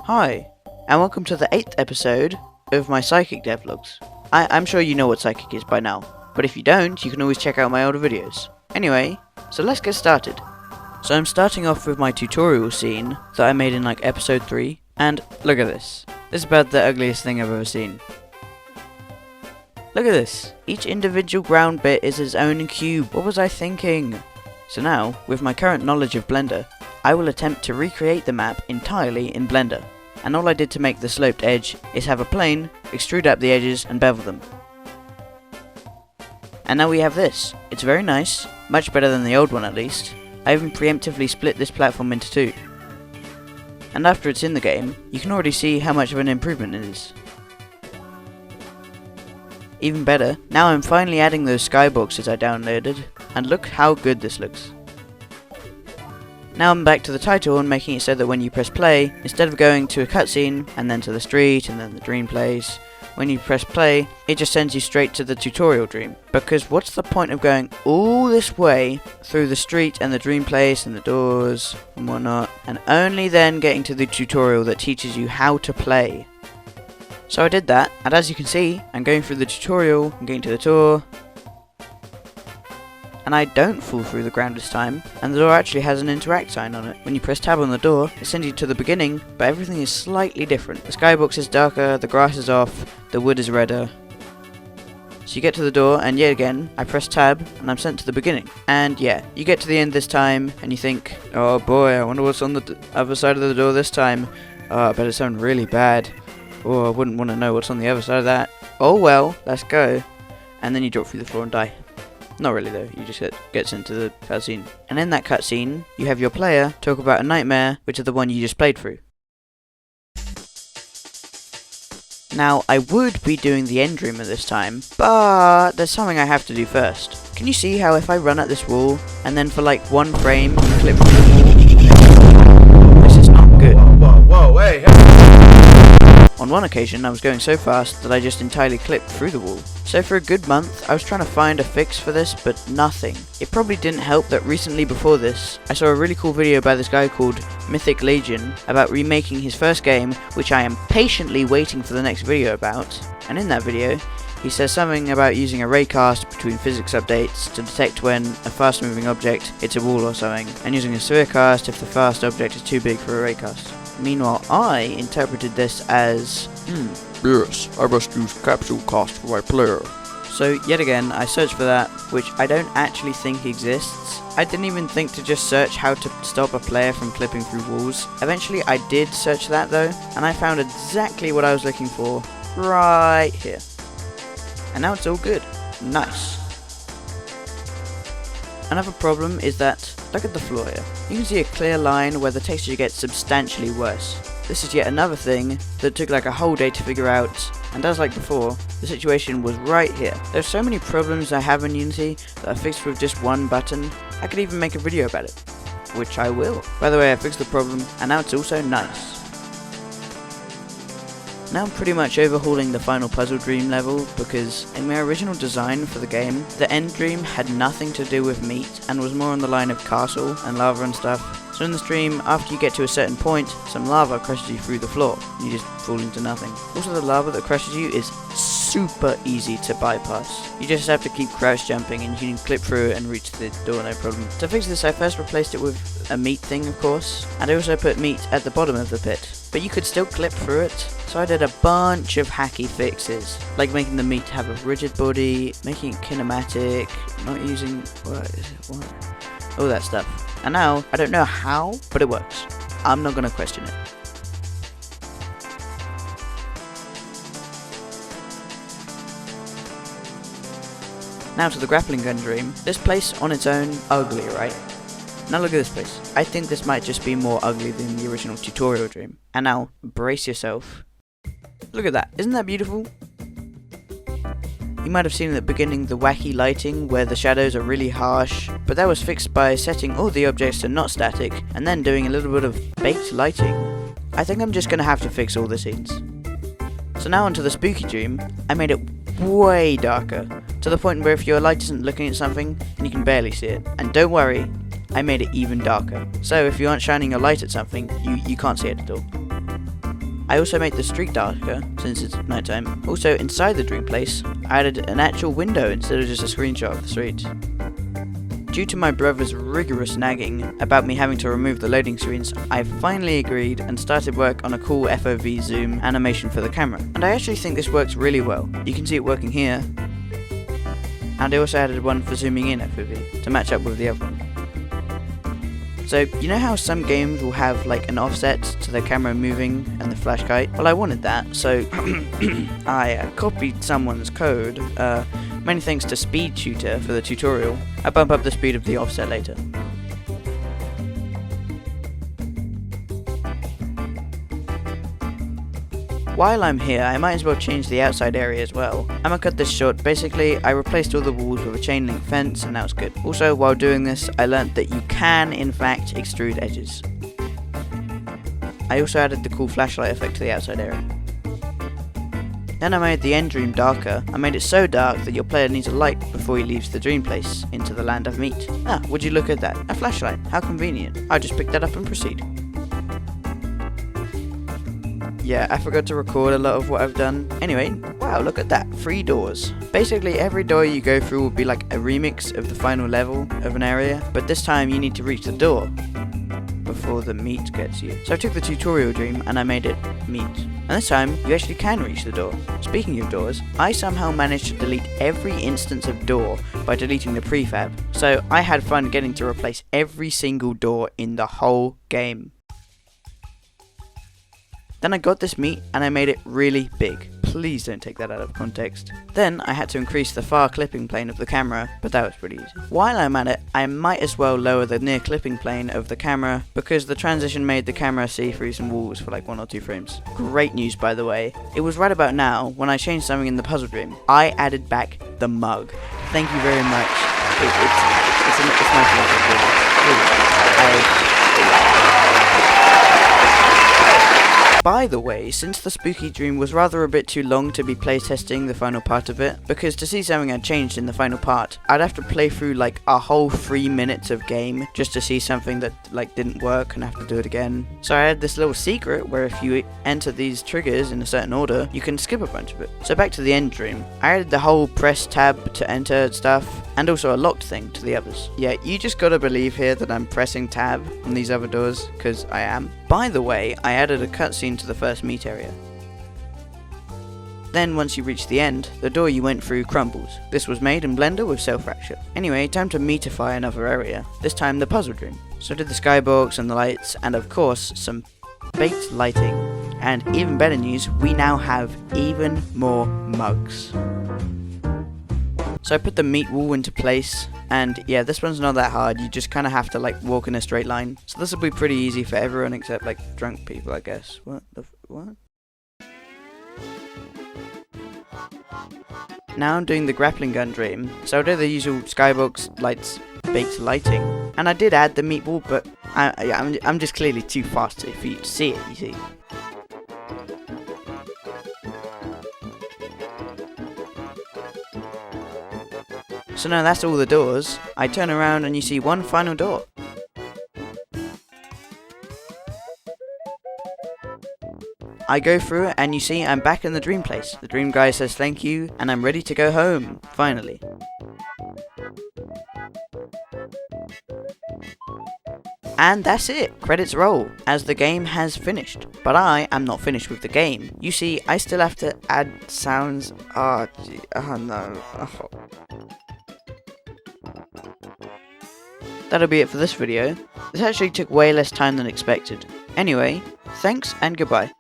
Hi, and welcome to the 8th episode of my Psychic devlogs. I'm sure you know what Psychic is by now, but if you don't, you can always check out my older videos. Anyway, so let's get started. So I'm starting off with my tutorial scene that I made in like episode 3, and look at this. This is about the ugliest thing I've ever seen. Look at this. Each individual ground bit is its own cube. What was I thinking? So now, with my current knowledge of Blender, I will attempt to recreate the map entirely in Blender. And all I did to make the sloped edge is have a plane, extrude up the edges and bevel them. And now we have this. It's very nice, much better than the old one at least. I even preemptively split this platform into two. And after it's in the game, you can already see how much of an improvement it is. Even better, now I'm finally adding those skyboxes I downloaded, and look how good this looks. Now I'm back to the title and making it so that when you press play, instead of going to a cutscene, and then to the street, and then the dream plays, when you press play, it just sends you straight to the tutorial dream. Because what's the point of going all this way through the street and the dream place and the doors and whatnot, and only then getting to the tutorial that teaches you how to play? So I did that, and as you can see, I'm going through the tutorial, I'm getting to the tour, and I don't fall through the ground this time, and the door actually has an interact sign on it. When you press tab on the door, it sends you to the beginning, but everything is slightly different. The skybox is darker, the grass is off, the wood is redder. So you get to the door, and yet again, I press tab, and I'm sent to the beginning. And yeah, you get to the end this time, and you think, oh boy, I wonder what's on the other side of the door this time. Oh, I bet it's something really bad. Oh, I wouldn't want to know what's on the other side of that. Oh well, let's go. And then you drop through the floor and die. Not really though, you just get sent to the cutscene. And in that cutscene, you have your player talk about a nightmare, which is the one you just played through. Now, I would be doing the end dreamer this time, but there's something I have to do first. Can you see how if I run at this wall, and then for like one frame, clip through the wall, this is not good. Whoa, hey, hey. On one occasion, I was going so fast that I just entirely clipped through the wall. So for a good month, I was trying to find a fix for this, but nothing. It probably didn't help that recently before this, I saw a really cool video by this guy called Mythic Legion about remaking his first game, which I am patiently waiting for the next video about. And in that video, he says something about using a raycast between physics updates to detect when a fast moving object hits a wall or something, and using a sphere cast if the fast object is too big for a raycast. Meanwhile, I interpreted this as, yes, I must use capsule cast for my player. So yet again, I searched for that, which I don't actually think exists. I didn't even think to just search how to stop a player from clipping through walls. Eventually I did search that though, and I found exactly what I was looking for, right here. And now it's all good. Nice. Another problem is that, look at the floor here. You can see a clear line where the texture gets substantially worse. This is yet another thing that took like a whole day to figure out, and as like before, the situation was right here. There's so many problems I have in Unity that I fixed with just one button. I could even make a video about it, which I will. By the way, I fixed the problem, and now it's also nice. Now I'm pretty much overhauling the final puzzle dream level because in my original design for the game, the end dream had nothing to do with meat and was more on the line of castle and lava and stuff. So in this dream, after you get to a certain point, some lava crushes you through the floor and you just fall into nothing. Also, the lava that crushes you is super easy to bypass. You just have to keep crouch jumping and you can clip through it and reach the door no problem. To fix this, I first replaced it with a meat thing, of course, and I also put meat at the bottom of the pit. But you could still clip through it, so I did a bunch of hacky fixes, like making the meat have a rigid body, making it kinematic, not using, all that stuff. And now, I don't know how, but it works. I'm not gonna question it. Now to the Grappling Gun Dream. This place on its own, ugly, right? Now look at this place. I think this might just be more ugly than the original tutorial dream. And now, brace yourself. Look at that, isn't that beautiful? You might have seen at the beginning the wacky lighting where the shadows are really harsh, but that was fixed by setting all the objects to not static and then doing a little bit of baked lighting. I think I'm just gonna have to fix all the scenes. So now onto the spooky dream. I made it way darker, to the point where if your light isn't looking at something, and you can barely see it. And don't worry, I made it even darker. So if you aren't shining your light at something, you can't see it at all. I also made the street darker, since it's nighttime. Also, inside the dream place, I added an actual window instead of just a screenshot of the street. Due to my brother's rigorous nagging about me having to remove the loading screens, I finally agreed and started work on a cool Fov Zoom animation for the camera. And I actually think this works really well. You can see it working here. And I also added one for zooming in FOV to match up with the other one. So, you know how some games will have like an offset to the camera moving and the flash kite? Well, I wanted that, so I copied someone's code, many thanks to Speed Tutor for the tutorial. I bump up the speed of the offset later. While I'm here, I might as well change the outside area as well. I'm gonna cut this short. Basically, I replaced all the walls with a chain link fence and that was good. Also, while doing this, I learnt that you can, in fact, extrude edges. I also added the cool flashlight effect to the outside area. Then I made the end dream darker. I made it so dark that your player needs a light before he leaves the dream place into the land of meat. Ah, would you look at that? A flashlight. How convenient. I just picked that up and proceed. Yeah, I forgot to record a lot of what I've done. Anyway, wow, look at that. 3 doors. Basically, every door you go through will be like a remix of the final level of an area, but this time you need to reach the door before the meat gets you. So I took the tutorial dream and I made it meat. And this time, you actually can reach the door. Speaking of doors, I somehow managed to delete every instance of door by deleting the prefab. So I had fun getting to replace every single door in the whole game. Then I got this meat and I made it really big. Please don't take that out of context. Then I had to increase the far clipping plane of the camera, but that was pretty easy. While I'm at it, I might as well lower the near clipping plane of the camera because the transition made the camera see through some walls for like 1 or 2 frames. Great news, by the way. It was right about now when I changed something in the puzzle dream. I added back the mug. Thank you very much. It's nice to By the way, since the spooky dream was rather a bit too long to be playtesting the final part of it, because to see something had changed in the final part, I'd have to play through like a whole 3 minutes of game just to see something that like didn't work and have to do it again. So I had this little secret where if you enter these triggers in a certain order, you can skip a bunch of it. So back to the end dream. I added the whole press tab to enter stuff, and also a locked thing to the others. Yeah, you just gotta believe here that I'm pressing tab on these other doors, because I am. By the way, I added a cutscene to the first meat area. Then once you reach the end, the door you went through crumbles. This was made in Blender with cell fracture. Anyway, time to meatify another area, this time the puzzle dream. So I did the skybox and the lights, and of course, some baked lighting. And even better news, we now have even more mugs. So I put the meat wall into place, and yeah, this one's not that hard. You just kind of have to like walk in a straight line. So this will be pretty easy for everyone except like drunk people, I guess. What? Now I'm doing the Grappling Gun Dream. So I do the usual skybox, lights, baked lighting, and I did add the meat wall, but I'm just clearly too fast for you to see it. You see. So now that's all the doors. I turn around and you see one final door. I go through it and you see I'm back in the dream place. The dream guy says thank you and I'm ready to go home, finally. And that's it, credits roll, as the game has finished. But I am not finished with the game. You see, I still have to add sounds. Oh no. Oh. That'll be it for this video. This actually took way less time than expected. Anyway, thanks and goodbye.